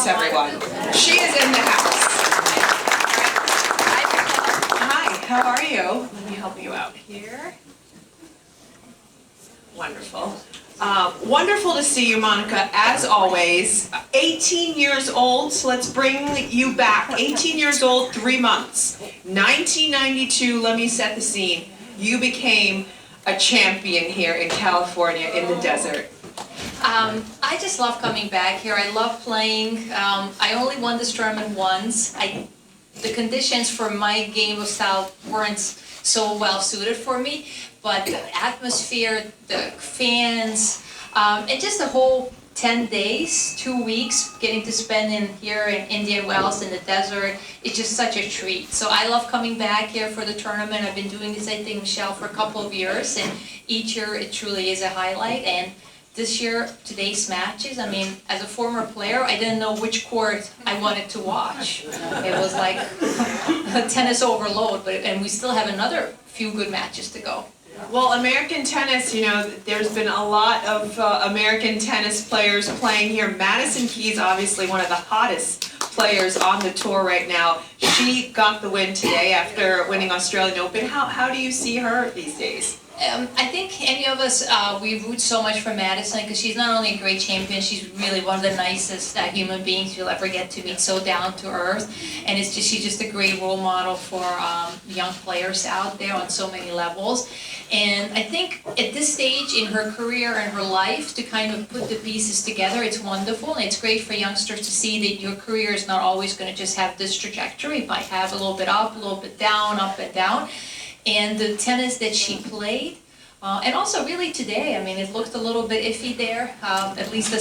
house, everyone. She is in the house. Hi, how are you? Let me help you out here. Wonderful. Wonderful to see you, Monica, as always. 18 years old, so let's bring you back. 18 years old, 3 months. 1992, let me set the scene. You became a champion here in California in the desert. I just love coming back here. I love playing. I only won this tournament once. The conditions for my game of style weren't so well suited for me, but the atmosphere, the fans, and just the whole 10 days, 2 weeks, getting to spend here in Indian Wells in the desert, it's just such a treat. So I love coming back here for the tournament. I've been doing this, I think, Michelle, for a couple of years, and each year it truly is a highlight. And this year, today's matches, I mean, as a former player, I didn't know which court I wanted to watch. It was like a tennis overload, and we still have another few good matches to go. Well, American tennis, you know, there's been a lot of American tennis players playing here. Madison Keys, obviously one of the hottest players on the tour right now. She got the win today after winning Australian Open. How do you see her these days? I think any of us, we root so much for Madison because she's not only a great champion, she's really one of the nicest human beings you'll ever get to meet, so down to earth. And she's just a great role model for young players out there on so many levels. And I think at this stage in her career and her life, to kind of put the pieces together, it's wonderful. And it's great for youngsters to see that your career is not always going to just have this trajectory. It might have a little bit up, a little bit down, up and down. And the tennis that she played, and also really today, I mean, it looked a little bit iffy there, at least the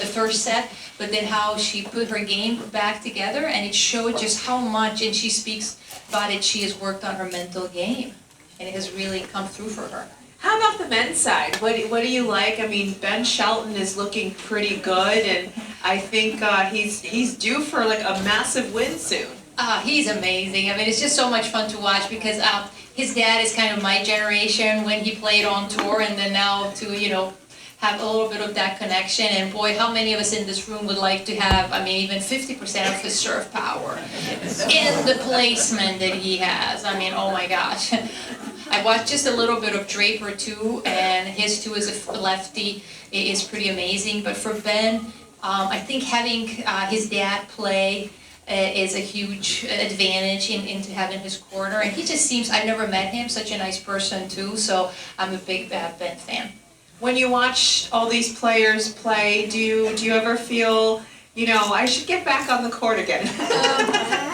first set, but then how she put her game back together, and it showed just how much, and she speaks about it, she has worked on her mental game, and it has really come through for her. How about the men's side? What do you like? I mean, Ben Shelton is looking pretty good, and I think he's due for like a massive win soon. He's amazing. I mean, it's just so much fun to watch because his dad is kind of my generation when he played on tour, and then now to, you know, have a little bit of that connection. And boy, how many of us in this room would like to have, I mean, even 50% of his serve power in the placement that he has. I mean, oh my gosh. I watched just a little bit of Draper too, and his too as a lefty is pretty amazing. But for Ben, I think having his dad play is a huge advantage into having his corner, and he just seems, I've never met him, such a nice person too, so I'm a big Ben fan. When you watch all these players play, do you ever feel, you know, I should get back on the court again?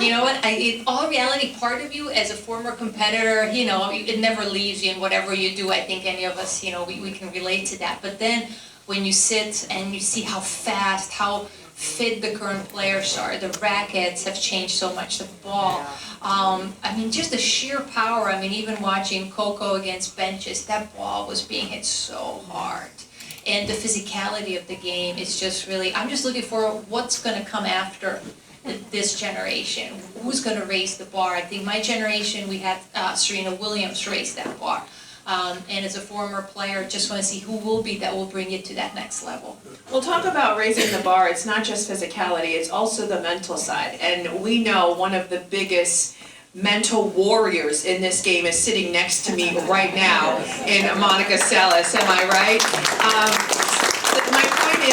You know what, in all reality, part of you as a former competitor, you know, it never leaves you in whatever you do. I think any of us, you know, we can relate to that. But then when you sit and you see how fast, how fit the current players are, the rackets have changed so much, the ball. I mean, just the sheer power. I mean, even watching Coco against benches, that ball was being hit so hard. And the physicality of the game is just really, I'm just looking for what's going to come after this generation. Who's going to raise the bar? I think my generation, we had Serena Williams raise that bar. And as a former player, just want to see who will be that will bring it to that next level. We'll talk about raising the bar. It's not just physicality, it's also the mental side. And we know one of the biggest mental warriors in this game is sitting next to me right now in Monica Seles. Am I right? My point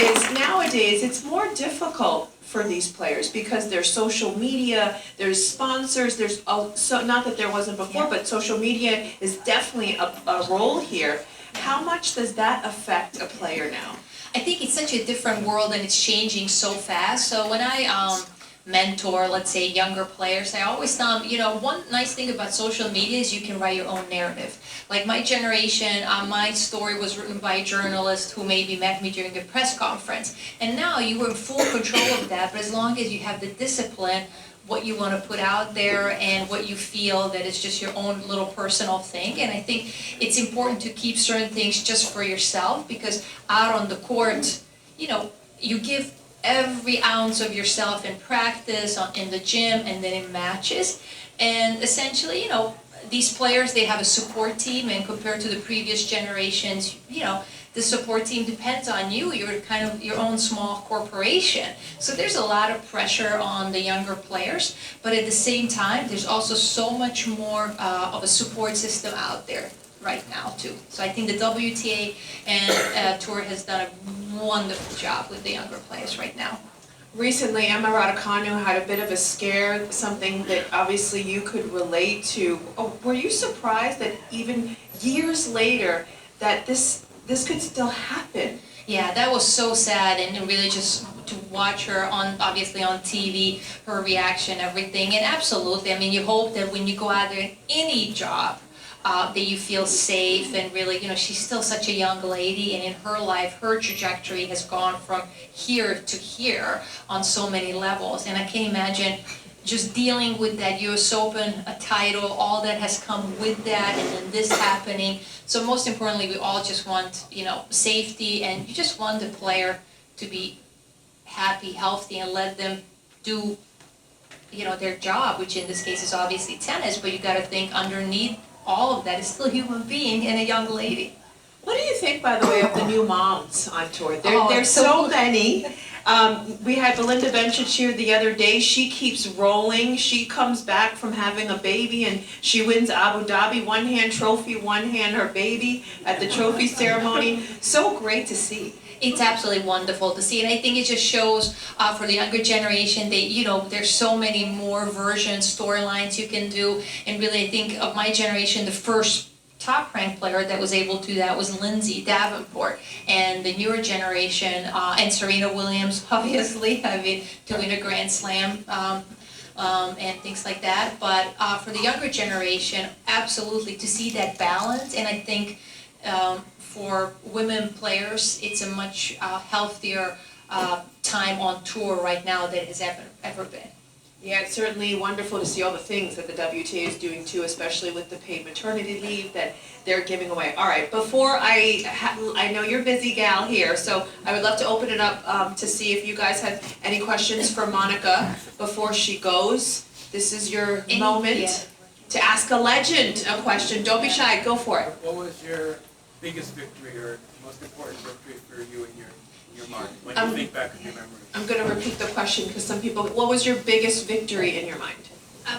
is nowadays it's more difficult for these players because there's social media, there's sponsors, there's so not that there wasn't before, but social media is definitely a role here. How much does that affect a player now? I think it's such a different world and it's changing so fast. So when I mentor, let's say, younger players, I always tell them, you know, one nice thing about social media is you can write your own narrative. Like my generation, my story was written by a journalist who maybe met me during a press conference. And now you were in full control of that, but as long as you have the discipline, what you want to put out there and what you feel that it's just your own little personal thing. And I think it's important to keep certain things just for yourself, because out on the court, you know, you give every ounce of yourself in practice, in the gym, and then in matches. And essentially, you know, these players, they have a support team, and compared to the previous generations, you know, the support team depends on you. You're kind of your own small corporation. So there's a lot of pressure on the younger players, but at the same time, there's also so much more of a support system out there right now too. So I think the WTA and Tour has done a wonderful job with the younger players right now. Recently, Emma Raducanu had a bit of a scare, something that obviously you could relate to. Oh, were you surprised that even years later that this could still happen? Yeah, that was so sad, and really just to watch her on, obviously on TV, her reaction, everything, and absolutely, I mean, you hope that when you go out there in any job, that you feel safe, and really, you know, she's still such a young lady, and in her life, her trajectory has gone from here to here on so many levels, and I can't imagine just dealing with that US Open, a title, all that has come with that, and then this happening. So most importantly, we all just want, you know, safety, and you just want the player to be happy, healthy, and let them do, you know, their job, which in this case is obviously tennis, but you gotta think underneath all of that is still a human being and a young lady. What do you think, by the way, of the new moms on tour? Oh, There's so many. We had Belinda Bencic here the other day. She keeps rolling. She comes back from having a baby and she wins Abu Dhabi, one hand trophy, one hand her baby at the trophy ceremony. So great to see. It's absolutely wonderful to see, and I think it just shows for the younger generation that, you know, there's so many more versions, storylines you can do, and really I think of my generation, the first top-ranked player that was able to do that was Lindsay Davenport, and the newer generation, and Serena Williams, obviously, I mean, to win a Grand Slam, and things like that, but for the younger generation, absolutely, to see that balance, and I think for women players, it's a much healthier time on tour right now than it has ever been. Yeah, it's certainly wonderful to see all the things that the WTA is doing too, especially with the paid maternity leave that they're giving away. All right, before I know you're busy gal here, so I would love to open it up to see if you guys have any questions for Monica before she goes. This is your moment to ask a legend a question. Don't be shy, go for it. What was your biggest victory or most important victory for you in your mind when you think back of your memories? I'm going to repeat the question because some people, what was your biggest victory in your mind?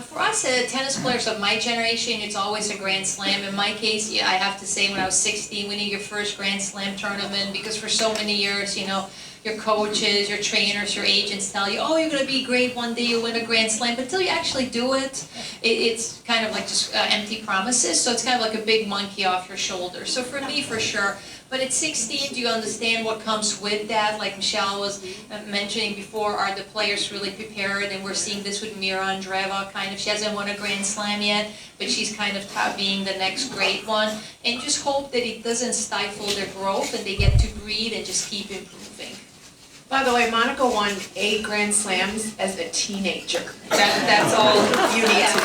For us, tennis players of my generation, it's always a Grand Slam. In my case, yeah, I have to say when I was 16, winning your first Grand Slam tournament, because for so many years, you know, your coaches, your trainers, your agents tell you, oh, you're going to be great one day, you'll win a Grand Slam, but until you actually do it, it's kind of like just empty promises, so it's kind of like a big monkey off your shoulder. So for me, for sure. But at 16, do you understand what comes with that? Like Michelle was mentioning before, are the players really prepared? And we're seeing this with Mira Andreeva, kind of, she hasn't won a Grand Slam yet, but she's kind of being the next great one. And just hope that it doesn't stifle their growth and they get to breathe and just keep improving. By the way, Monica won 8 Grand Slams as a teenager. That's all you need to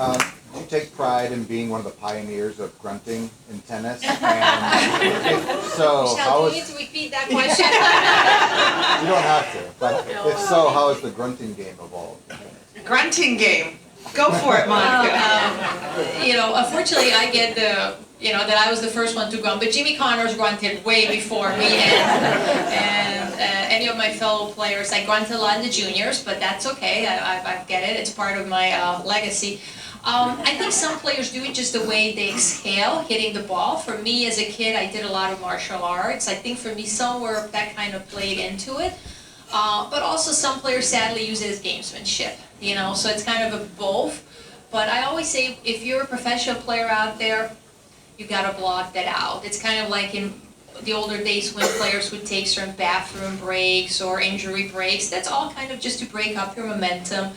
know. You take pride in being one of the pioneers of grunting in tennis, and if so, Michelle, how do is... you need to repeat that question? You don't have to, but if so, how has the grunting game evolved? Grunting game. Go for it, Monica. You know, unfortunately, I get the, you know, that I was the first one to grunt, but Jimmy Connors grunted way before me, and any of my fellow players. I grunted a lot in the juniors, but that's okay. I get it. It's part of my legacy. I think some players do it just the way they exhale, hitting the ball. For me, as a kid, I did a lot of martial arts. I think for me, somewhere that kind of played into it. But also some players sadly use it as gamesmanship, you know, so it's kind of a both. But I always say, if you're a professional player out there, you gotta block that out. It's kind of like in the older days when players would take certain bathroom breaks or injury breaks. That's all kind of just to break up your momentum.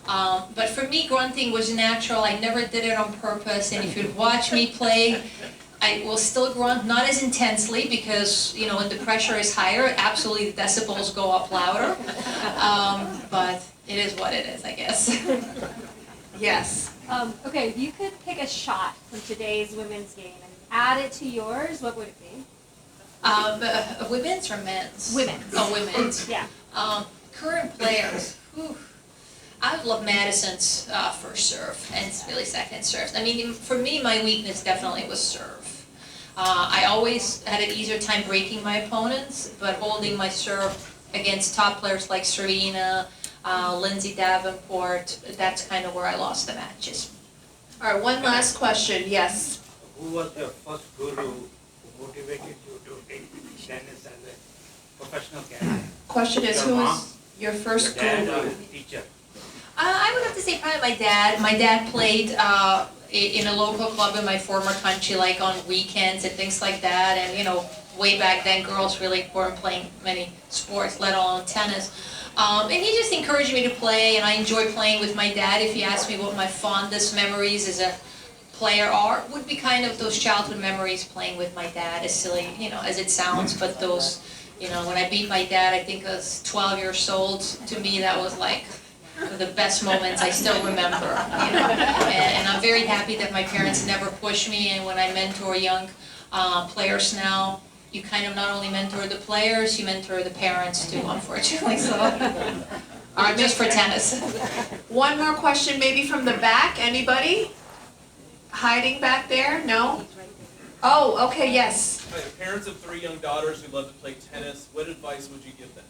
But for me, grunting was natural. I never did it on purpose, and if you'd watch me play, I will still grunt, not as intensely, because, you know, when the pressure is higher, absolutely the decibels go up louder. But it is what it is, I guess. Yes. Okay, if you could pick a shot from today's women's game and add it to yours, what would it be? Women's or men's? Women's. Oh, women's. Yeah. Current players. Whew. I love Madison's first serve and really second serve. I mean, for me, my weakness definitely was serve. I always had an easier time breaking my opponents, but holding my serve against top players like Serena, Lindsay Davenport, that's kind of where I lost the matches. All right, one last question, yes. Who was your first guru who motivated you to take tennis as a professional career? Question is, Your who mom? was your first Your dad or guru? teacher? I would have to say probably my dad. My dad played in a local club in my former country, like on weekends and things like that. And you know, way back then, girls really weren't playing many sports, let alone tennis. And he just encouraged me to play, and I enjoy playing with my dad. If you ask me what my fondest memories as a player are, would be kind of those childhood memories playing with my dad, as silly, you know, as it sounds, but those, you know, when I beat my dad, I think I was 12 years old, to me that was like the best moments I still remember, you know, and I'm very happy that my parents never pushed me, and when I mentor young players now, you kind of not only mentor the players, you mentor the parents too, unfortunately, so, just for tennis. One more question, maybe from the back, anybody? Hiding back there, no? Oh, okay, yes. Hi, parents of 3 young daughters who love to play tennis, what advice would you give them?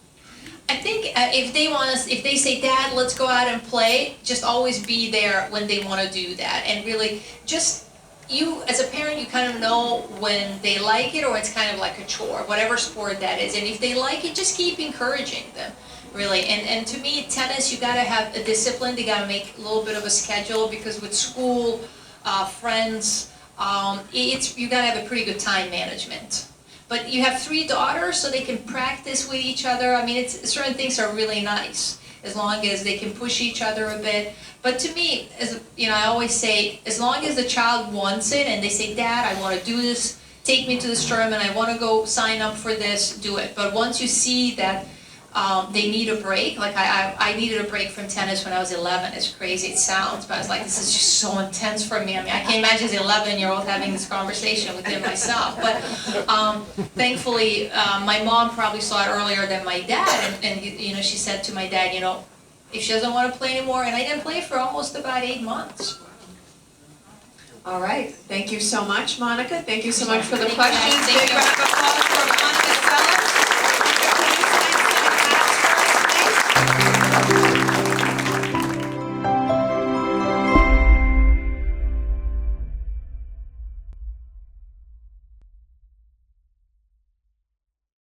I think if they want us, if they say, Dad, let's go out and play, just always be there when they want to do that. And really, just, you, as a parent, you kind of know when they like it or it's kind of like a chore, whatever sport that is. And if they like it, just keep encouraging them, really. And to me, tennis, you got to have a discipline. They got to make a little bit of a schedule, because with school, friends, you got to have a pretty good time management. But you have 3 daughters, so they can practice with each other. I mean, certain things are really nice, as long as they can push each other a bit. But to me, as you know, I always say, as long as the child wants it and they say, Dad, I want to do this, take me to this tournament, I want to go sign up for this, do it. But once you see that they need a break, like I needed a break from tennis when I was 11, as crazy it sounds, but I was like, this is just so intense for me. I mean, I can't imagine as an 11-year-old having this conversation within myself. But thankfully, my mom probably saw it earlier than my dad, and you know, she said to my dad, you know, if she doesn't want to play anymore, and I didn't play for almost about 8 months. All right, thank you so much, Monica. Thank you so much for the questions. Thank Big you. round of applause for Monica Seles. Please stand to the cast first, please.